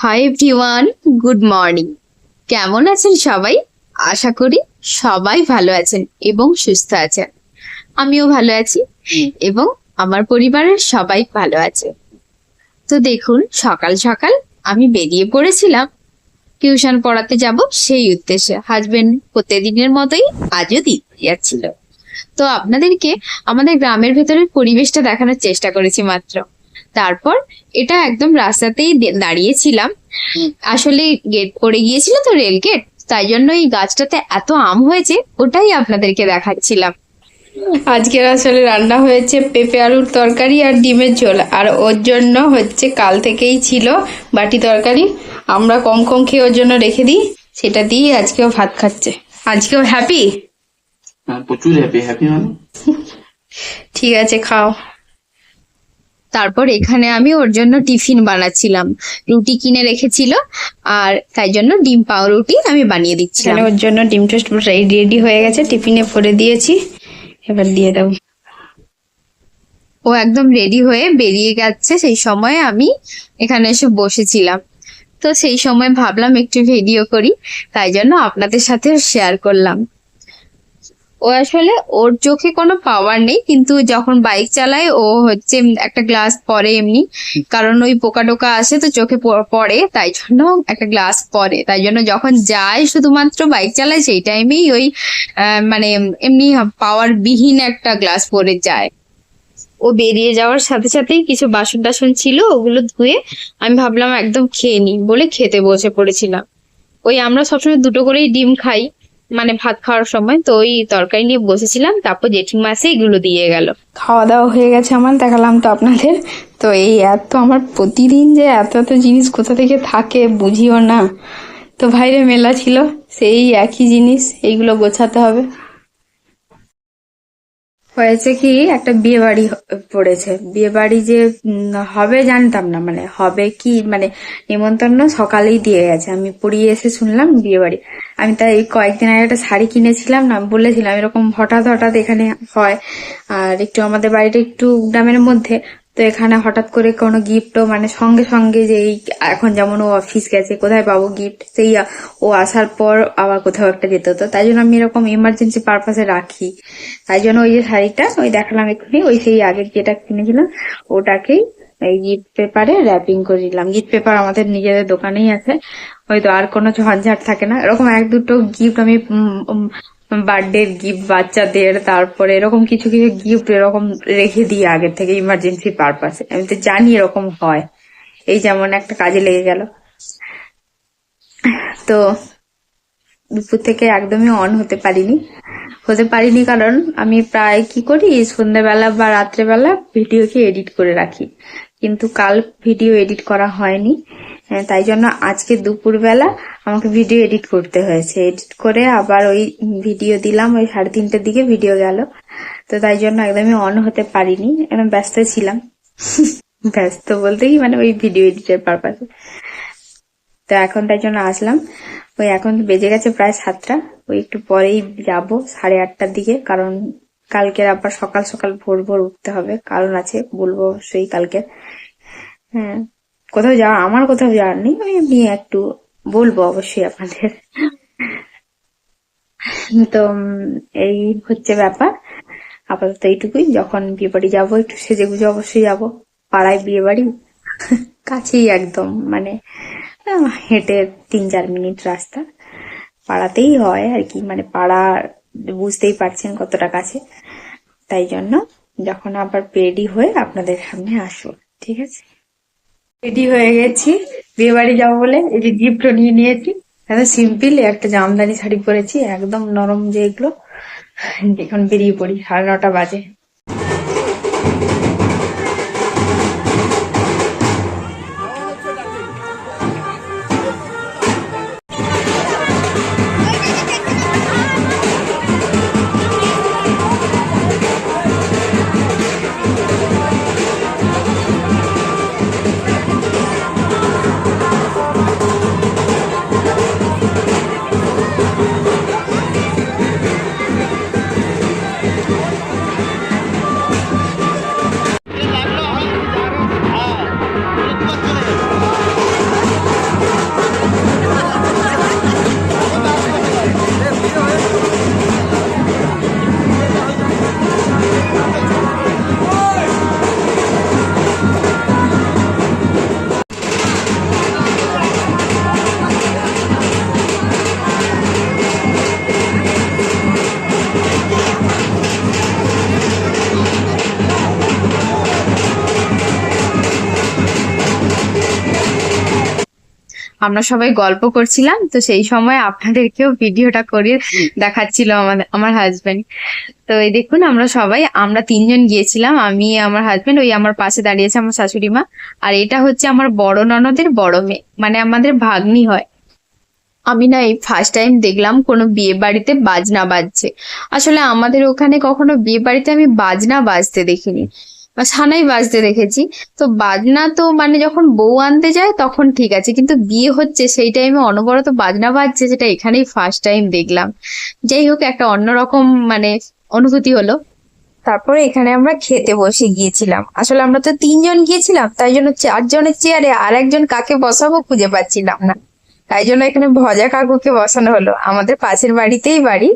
Hi everyone, good morning. কেমন আছেন সবাই? আশা করি সবাই ভালো আছেন এবং সুস্থ আছেন। আমিও ভালো আছি এবং আমার পরিবারের সবাই ভালো আছে। তো দেখুন, সকাল সকাল আমি বেরিয়ে পড়েছিলাম টিউশন পড়াতে যাব সেই উদ্দেশ্যে। হাজবেন্ড প্রতিদিনের মতোই আজও দিতে যাচ্ছিল। তো আপনাদেরকে আমাদের গ্রামের ভেতরের পরিবেশটা দেখানোর চেষ্টা করেছি মাত্র। তারপর এটা একদম রাস্তাতেই দাঁড়িয়েছিলাম। আসলে গেট পড়ে গিয়েছিল তো, রেল গেট, তাই জন্য এই গাছটাতে এত আম হয়েছে, ওটাই আপনাদেরকে দেখাচ্ছিলাম। আজকের আসলে রান্না হয়েছে পেঁপে আলুর তরকারি আর ডিমের ঝোল, আর ওর জন্য হচ্ছে কাল থেকেই ছিল বাটি তরকারি। আমরা কম কম খেয়ে ওর জন্য রেখে দিই, সেটা দিয়ে আজকেও ভাত খাচ্ছে। আজকেও হ্যাপি? প্রচুর হ্যাপি। হ্যাপি মানে ঠিক আছে, খাও। তারপর এখানে আমি ওর জন্য টিফিন বানাচ্ছিলাম। রুটি কিনে রেখেছিল, আর তাই জন্য ডিম পাউরুটি আমি বানিয়ে দিচ্ছিলাম। ওর জন্য ডিম টোস্ট রেডি হয়ে গেছে, টিফিনে ভরে দিয়েছি, এবার দিয়ে দেবো। ও একদম রেডি হয়ে বেরিয়ে গেছে, সেই সময় আমি এখানে এসে বসেছিলাম। তো সেই সময় ভাবলাম একটু ভিডিও করি, তাই জন্য আপনাদের সাথে শেয়ার করলাম। ও আসলে ওর চোখে কোনো পাওয়ার নেই, কিন্তু যখন বাইক চালায় ও হচ্ছে একটা গ্লাস পরে এমনি, কারণ ওই পোকা টোকা আসে তো চোখে পড়ে, তাই জন্য একটা গ্লাস পরে। তাই জন্য যখন যায় শুধুমাত্র বাইক চালায় সেই টাইমেই ওই মানে এমনি পাওয়ার বিহীন একটা গ্লাস পরে যায়। ও বেরিয়ে যাওয়ার সাথে সাথেই কিছু বাসন টাসন ছিল, ওগুলো ধুয়ে আমি ভাবলাম একদম খেয়ে নিই বলে খেতে বসে পড়েছিলাম। ওই আমরা সবসময় দুটো করেই ডিম খাই, মানে ভাত খাওয়ার সময়, তো ওই তরকারি নিয়ে বসেছিলাম। তারপর জেঠিমা এসে এগুলো দিয়ে গেল। খাওয়া দাওয়া হয়ে গেছে আমার, দেখালাম তো আপনাদের। তো এই এত আমার প্রতিদিন যে এত এত জিনিস কোথা থেকে থাকে বুঝিও না। তো বাইরে মেলা ছিল, সেই একই জিনিস, এইগুলো গোছাতে হবে। হয়েছে কি, একটা বিয়ে বাড়ি পড়েছে। বিয়ে বাড়ি যে হবে জানতাম না, মানে হবে কি, মানে নিমন্ত্রণ সকালেই দিয়ে গেছে। আমি পড়িয়ে এসে শুনলাম বিয়ে বাড়ি। আমি তাই কয়েকদিন আগে একটা শাড়ি কিনেছিলাম না, বলেছিলাম এরকম হঠাৎ হঠাৎ এখানে হয়। আর একটু আমাদের বাড়িটা একটু গ্রামের মধ্যে, তো এখানে হঠাৎ করে কোনো গিফটও মানে সঙ্গে সঙ্গে, যে এই এখন যেমন ও অফিস গেছে, কোথায় পাবো গিফট, সেই ও আসার পর আবার কোথাও একটা যেতে হতো। তাই জন্য আমি এরকম ইমার্জেন্সি পারপাসে রাখি। তাই জন্য ওই যে শাড়িটা ওই দেখালাম এক্ষুনি, ওই সেই আগে যেটা কিনেছিলাম ওটাকেই এই গিফট পেপারে র্যাপিং করে দিলাম। গিফট পেপার আমাদের নিজেদের দোকানেই আছে, হয়তো আর কোনো ঝঞ্ঝাট থাকে না। এরকম এক দুটো গিফট আমি বার্থডে গিফট বাচ্চাদের, তারপরে এরকম কিছু কিছু গিফট এরকম রেখে দিই আগে থেকে ইমার্জেন্সি পারপাসে। আমি তো জানি এরকম হয়, এই যেমন একটা কাজে লেগে গেল। তো দুপুর থেকে একদমই অন হতে পারিনি কারণ আমি প্রায় কি করি, সন্ধ্যাবেলা বা রাত্রেবেলা ভিডিওকে এডিট করে রাখি, কিন্তু কাল ভিডিও এডিট করা হয়নি। তাই জন্য আজকে দুপুরবেলা আমাকে ভিডিও এডিট করতে হয়েছে। এডিট করে আবার ওই ভিডিও দিলাম, ওই 3:30টার দিকে ভিডিও গেল। তো তাই জন্য একদমই অন হতে পারিনি, একদম ব্যস্ত ছিলাম। ব্যস্ত বলতে কি, মানে ওই ভিডিও এডিটের পারপাসে। তো এখন তাই জন্য আসলাম। ওই এখন বেজে গেছে প্রায় 7টা, ওই একটু পরেই যাব 8:30টার দিকে, কারণ কালকের আবার সকাল সকাল ভোর ভোর উঠতে হবে, কারণ আছে, বলবো সেই কালকে। হ্যাঁ, আমার কোথাও যাওয়ার নেই, আমি এমনি একটু বলবো অবশ্যই আপনাদের। তো এই হচ্ছে ব্যাপার। আপাতত এইটুকুই, যখন বিয়ে বাড়ি যাবো একটু সেজে গুজে অবশ্যই যাব। পাড়ায় বিয়ে বাড়ি, কাছেই একদম, মানে হেঁটে 3-4 মিনিট রাস্তা, পাড়াতেই হয় আর কি, মানে পাড়া বুঝতেই পারছেন কতটা কাছে। তাই জন্য যখন আবার রেডি হয়ে আপনাদের সামনে আসবো, ঠিক আছে? রেডি হয়ে গেছি বিয়ে বাড়ি যাবো বলে, এই যে গিফটও নিয়ে নিয়েছি। একদম সিম্পল একটা জামদানি শাড়ি পরেছি, একদম নরম যেগুলো। এখন বেরিয়ে পড়ি, 9:30 বাজে। আমরা সবাই গল্প করছিলাম, তো সেই সময় আপনাদেরকেও ভিডিওটা করে দেখাচ্ছিল আমার হাজবেন্ড। তো এই দেখুন আমরা 3জন গিয়েছিলাম, আমি, আমার হাজবেন্ড, ওই আমার পাশে দাঁড়িয়েছে আমার শাশুড়ি মা। আর এটা হচ্ছে আমার বড় ননদের বড় মেয়ে, মানে আমাদের ভাগ্নি হয়। আমি না এই ফার্স্ট টাইম দেখলাম কোনো বিয়ে বাড়িতে বাজনা বাজছে। আসলে আমাদের ওখানে কখনো বিয়ে বাড়িতে আমি বাজনা বাজতে দেখিনি, বা সানাই বাজতে দেখেছি। তো বাজনা তো মানে যখন বউ আনতে যায় তখন ঠিক আছে, কিন্তু বিয়ে হচ্ছে সেই টাইমে অনবরত বাজনা বাজছে, যেটা এখানেই ফার্স্ট টাইম দেখলাম। যাই হোক, একটা অন্যরকম মানে অনুভূতি হলো। তারপরে এখানে আমরা খেতে বসে গিয়েছিলাম। আসলে আমরা তো 3জন গিয়েছিলাম, তাই জন্য 4জনের চেয়ারে আর একজন কাকে বসাবো খুঁজে পাচ্ছিলাম না। তাই জন্য এখানে ভজা কাকুকে বসানো হলো। আমাদের পাশের বাড়িতেই বাড়ি,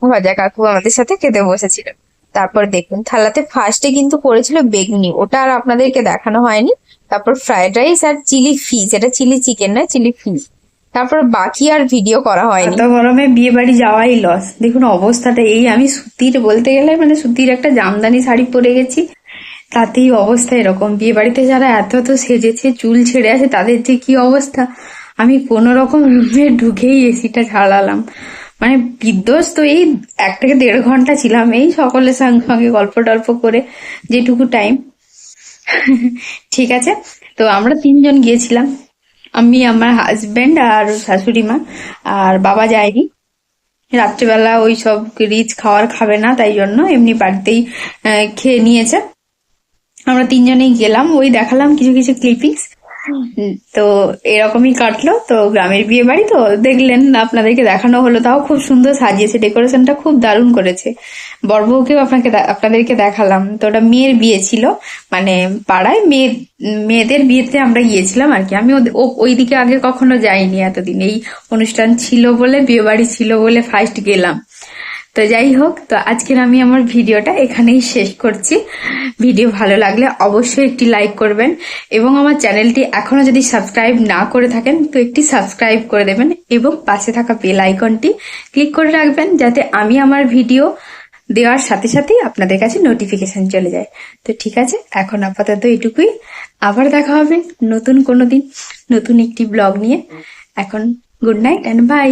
ভজা কাকু আমাদের সাথে খেতে বসেছিল। তারপর দেখুন থালাতে ফার্স্টে কিন্তু পড়েছিল বেগুনি, ওটা আর আপনাদেরকে দেখানো হয়নি। তারপর ফ্রাইড রাইস আর চিলি ফিশ, এটা চিলি চিকেন না, চিলি ফিশ। তারপর বাকি আর ভিডিও করা হয়নি। এত গরমে বিয়ে বাড়ি যাওয়াই লস। দেখুন অবস্থাটা, এই আমি সুতির বলতে গেলে মানে সুতির একটা জামদানি শাড়ি পরে গেছি, তাতেই অবস্থা এরকম। বিয়ে বাড়িতে যারা এত এত সেজেছে, চুল ছেড়ে আছে, তাদের যে কি অবস্থা। আমি কোনো রকম রুমে ঢুকেই এসিটা ঝাড়ালাম, মানে বিধ্বস্ত। এই 1 থেকে 1.5 ঘন্টা ছিলাম এই সকলের সঙ্গে গল্প টল্প করে, যেটুকু টাইম। ঠিক আছে, তো আমরা 3জন গিয়েছিলাম, আমি, আমার হাজবেন্ড আর শাশুড়ি মা। আর বাবা যায়নি, রাত্রিবেলা ওই সব রিচ খাবে না, তাই জন্য এমনি বাড়িতেই খেয়ে নিয়েছে। আমরা 3জনেই গেলাম, ওই দেখালাম কিছু কিছু ক্লিপিংস। তো এরকমই কাটলো। তো গ্রামের বিয়ে বাড়ি তো দেখলেন, আপনাদেরকে দেখানো হলো, তাও খুব সুন্দর সাজিয়েছে, ডেকোরেশনটা খুব দারুণ করেছে। বরবউকেও আপনাদেরকে দেখালাম। তো ওটা মেয়ের বিয়ে ছিল, মানে পাড়ায় মেয়েদের বিয়েতে আমরা গিয়েছিলাম আর কি। আমি ওইদিকে আগে কখনো যাইনি এতদিন, এই অনুষ্ঠান ছিল বলে, বিয়ে বাড়ি ছিল বলে ফার্স্ট গেলাম। তো যাই হোক, তো আজকের আমি আমার ভিডিওটা এখানেই শেষ করছি। ভিডিও ভালো লাগলে অবশ্যই একটি লাইক করবেন, এবং আমার চ্যানেলটি এখনো যদি সাবস্ক্রাইব না করে থাকেন তো একটি সাবস্ক্রাইব করে দেবেন, এবং পাশে থাকা বেল আইকনটি ক্লিক করে রাখবেন, যাতে আমি আমার ভিডিও দেওয়ার সাথে সাথেই আপনাদের কাছে নোটিফিকেশন চলে যায়। তো ঠিক আছে, এখন আপাতত এটুকুই। আবার দেখা হবে নতুন কোনো দিন, নতুন একটি ব্লগ নিয়ে। এখন গুড নাইট অ্যান্ড বাই।